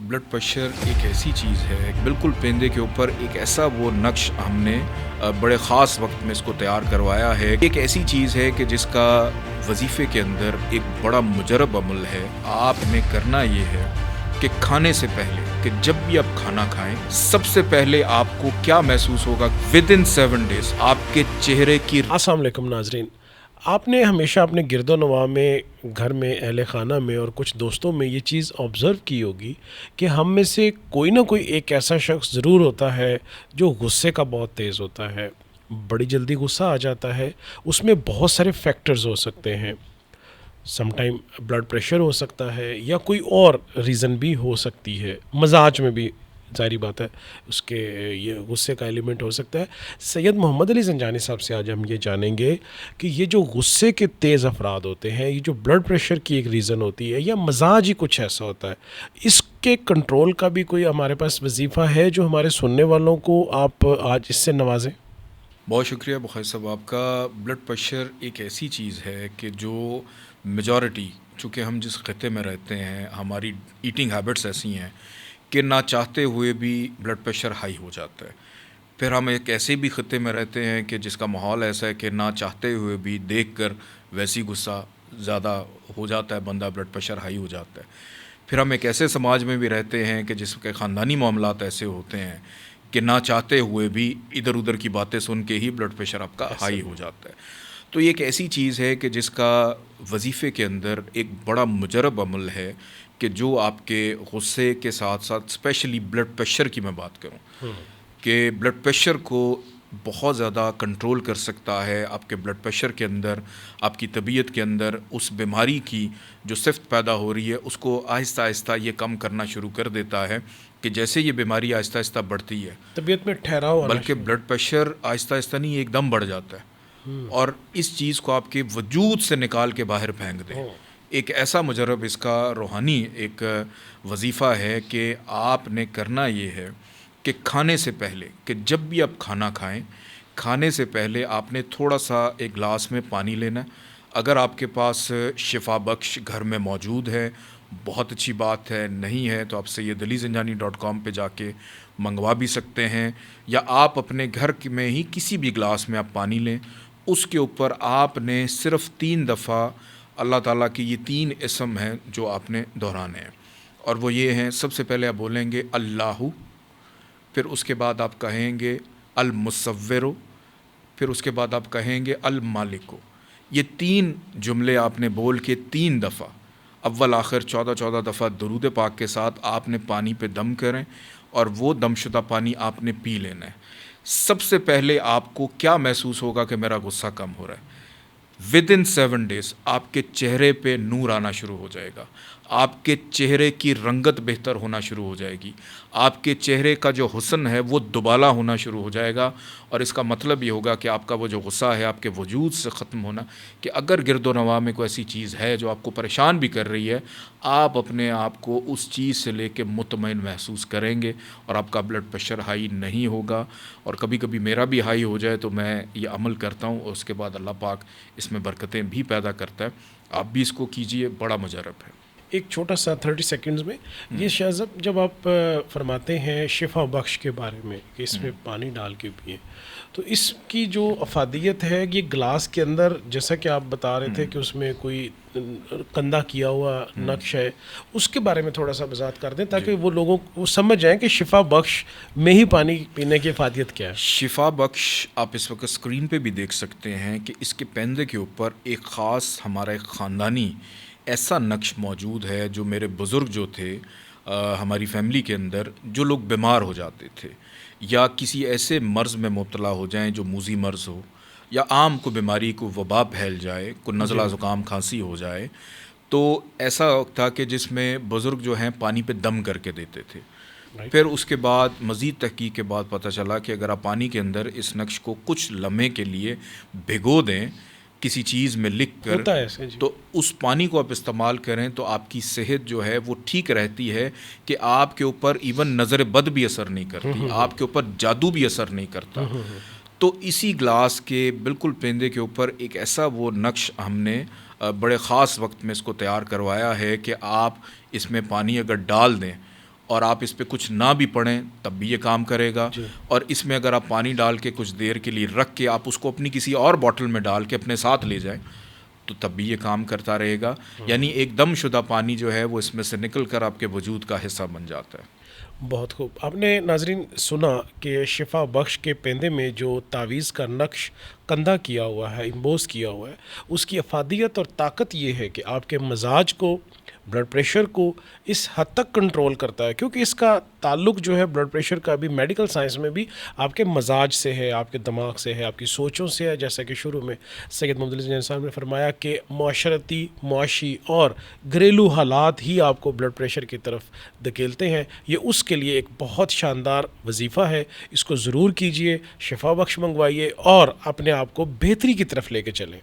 Blood pressure एक ऐसी चीज़ है, बिल्कुल पेंदे के ऊपर एक ऐसा वो नक्श हमने बड़े ख़ास वक्त में इसको तैयार करवाया है। एक ऐसी चीज़ है कि जिसका वजीफ़े के अंदर एक बड़ा मुजरब अमल है। आपने करना ये है कि खाने से पहले, कि जब भी आप खाना खाएं, सबसे पहले आपको क्या महसूस होगा, विद इन 7 डेज़ आपके चेहरे की। अस्सलाम वालेकुम नाजरीन, आपने हमेशा अपने गिरदोनवा में, घर में, अहल खाना में और कुछ दोस्तों में ये चीज़ ऑब्ज़र्व की होगी कि हम में से कोई ना कोई एक ऐसा शख्स ज़रूर होता है जो गुस्से का बहुत तेज़ होता है, बड़ी जल्दी गुस्सा आ जाता है। उसमें बहुत सारे फैक्टर्स हो सकते हैं। समटाइम ब्लड प्रेशर हो सकता है या कोई और रीज़न भी हो सकती है, मजाज में भी ज़ाहिर बात है उसके ये गुस्से का एलिमेंट हो सकता है। सैयद मोहम्मद अली ज़ंजानी साहब से आज हम ये जानेंगे कि ये जो गुस्से के तेज़ अफराद होते हैं, ये जो ब्लड प्रेशर की एक रीज़न होती है या मजाज ही कुछ ऐसा होता है, इसके कंट्रोल का भी कोई हमारे पास वजीफ़ा है जो हमारे सुनने वालों को आप आज इससे नवाजें। बहुत शुक्रिया बुखारी साहब आपका। ब्लड प्रेशर एक ऐसी चीज़ है कि जो मेजॉरिटी, चूँकि हम जिस खत्े में रहते हैं, हमारी ईटिंग हैबिट्स ऐसी हैं कि ना चाहते हुए भी ब्लड प्रेशर हाई हो जाता है। फिर हम एक ऐसे भी खत्े में रहते हैं कि जिसका माहौल ऐसा है कि ना चाहते हुए भी देखकर वैसी गुस्सा ज़्यादा हो जाता है, बंदा ब्लड प्रेशर हाई हो जाता है। फिर हम एक ऐसे समाज में भी रहते हैं कि जिसके ख़ानदानी मामलात ऐसे होते हैं कि ना चाहते हुए भी इधर उधर की बातें सुन के ही ब्लड प्रेशर आपका हाई हो जाता है। तो ये एक ऐसी चीज़ है कि जिसका वजीफ़े के अंदर एक बड़ा मुजरब अमल है कि जो आपके गुस्से के साथ साथ, स्पेशली ब्लड प्रेशर की मैं बात करूं, कि ब्लड प्रेशर को बहुत ज़्यादा कंट्रोल कर सकता है। आपके ब्लड प्रेशर के अंदर, आपकी तबीयत के अंदर उस बीमारी की जो सिफ्त पैदा हो रही है उसको आहिस्ता आहिस्ता ये कम करना शुरू कर देता है कि जैसे ये बीमारी आहिस्ता आहिस्ता बढ़ती है, तबीयत में ठहराव आना बल्कि ब्लड प्रेशर आहिस्ता आहिस्ता नहीं, एकदम बढ़ जाता है और इस चीज़ को आपके वजूद से निकाल के बाहर फेंक दे। एक ऐसा मुजरब, इसका रूहानी एक वजीफ़ा है कि आपने करना ये है कि खाने से पहले, कि जब भी आप खाना खाएं, खाने से पहले आपने थोड़ा सा एक गिलास में पानी लेना है। अगर आपके पास शिफा बख्श घर में मौजूद है, बहुत अच्छी बात है, नहीं है तो आप sayyidalizanjani.com पे जाके मंगवा भी सकते हैं, या आप अपने घर में ही किसी भी गिलास में आप पानी लें। उसके ऊपर आपने सिर्फ़ 3 दफ़ा अल्लाह ताला की ये 3 इसम हैं जो आपने दोहराने हैं, और वो ये हैं, सबसे पहले आप बोलेंगे अल्लाहु, फिर उसके बाद आप कहेंगे अल मुसव्विरो, फिर उसके बाद आप कहेंगे अल मालिको। ये 3 जुमले आपने बोल के 3 दफ़ा, अव्वल आखिर 14 दफ़ा दरूद पाक के साथ आपने पानी पे दम करें और वो दमशुदा पानी आपने पी लेना है। सबसे पहले आपको क्या महसूस होगा कि मेरा गुस्सा कम हो रहा है। विद इन 7 डेज़ आपके चेहरे पे नूर आना शुरू हो जाएगा, आपके चेहरे की रंगत बेहतर होना शुरू हो जाएगी, आपके चेहरे का जो हुस्न है वो दुबाला होना शुरू हो जाएगा। और इसका मतलब ये होगा कि आपका वो जो गुस्सा है आपके वजूद से ख़त्म होना। कि अगर गिरदोनवा में कोई ऐसी चीज़ है जो आपको परेशान भी कर रही है, आप अपने आप को उस चीज़ से लेके मुतमईन महसूस करेंगे और आपका ब्लड प्रेशर हाई नहीं होगा। और कभी कभी मेरा भी हाई हो जाए तो मैं ये अमल करता हूँ और उसके बाद अल्लाह पाक इसमें बरकतें भी पैदा करता है। आप भी इसको कीजिए, बड़ा मुजरब है। एक छोटा सा 30 सेकंड्स में ये शाहज़ब, जब आप फरमाते हैं शिफा बख्श के बारे में कि इसमें पानी डाल के पिए, तो इसकी जो अफादियत है, ये गिलास के अंदर जैसा कि आप बता रहे थे कि उसमें कोई कंधा किया हुआ नक्श है, उसके बारे में थोड़ा सा वजाहत कर दें ताकि वो लोगों को समझ जाएं कि शिफा बख्श में ही पानी पीने की अफादियत क्या है। शिफा बख्श आप इस वक्त स्क्रीन पे भी देख सकते हैं कि इसके पेंदे के ऊपर एक ख़ास हमारा एक ख़ानदानी ऐसा नक्श मौजूद है जो मेरे बुज़ुर्ग जो थे, हमारी फैमिली के अंदर जो लोग बीमार हो जाते थे या किसी ऐसे मर्ज़ में मुब्तला हो जाएं जो मूज़ी मर्ज़ हो, या आम को बीमारी को वबा फैल जाए, को नज़ला ज़ुकाम खांसी हो जाए, तो ऐसा था कि जिसमें बुज़ुर्ग जो हैं पानी पे दम करके देते थे। फिर उसके बाद मज़ीद तहकीक के बाद पता चला कि अगर आप पानी के अंदर इस नक्श को कुछ लम्हे के लिए भिगो दें किसी चीज़ में लिख कर, तो उस पानी को आप इस्तेमाल करें तो आपकी सेहत जो है वो ठीक रहती है। कि आपके ऊपर इवन नज़र बद भी असर नहीं करती, आपके ऊपर जादू भी असर नहीं करता। तो इसी गिलास के बिल्कुल पेंदे के ऊपर एक ऐसा वो नक्श हमने बड़े ख़ास वक्त में इसको तैयार करवाया है कि आप इसमें पानी अगर डाल दें اور آپ اس پہ کچھ نہ بھی پڑھیں تب بھی یہ کام کرے گا. اور اس میں اگر آپ پانی ڈال کے کچھ دیر کے لیے رکھ کے آپ اس کو اپنی کسی اور بوٹل میں ڈال کے اپنے ساتھ لے جائیں تو تب بھی یہ کام کرتا رہے گا. یعنی ایک دم شدہ پانی جو ہے وہ اس میں سے نکل کر آپ کے وجود کا حصہ بن جاتا ہے. بہت خوب. آپ نے ناظرین سنا کہ شفا بخش کے پیندے میں جو تعویذ کا نقش کندھا کیا ہوا ہے، امبوس کیا ہوا ہے، اس کی افادیت اور طاقت یہ ہے کہ آپ کے مزاج کو، بلڈ پریشر کو اس حد تک کنٹرول کرتا ہے، کیونکہ اس کا تعلق جو ہے بلڈ پریشر کا بھی میڈیکل سائنس میں بھی آپ کے مزاج سے ہے، آپ کے دماغ سے ہے، آپ کی سوچوں سے ہے. جیسا کہ شروع میں سید محمد علی زین صاحب نے فرمایا کہ معاشرتی، معاشی اور گھریلو حالات ہی آپ کو بلڈ پریشر کی طرف دھکیلتے ہیں. یہ اس کے لیے ایک بہت شاندار وظیفہ ہے. اس کو ضرور کیجئے، شفا بخش منگوائیے اور اپنے آپ کو بہتری کی طرف لے کے چلیں.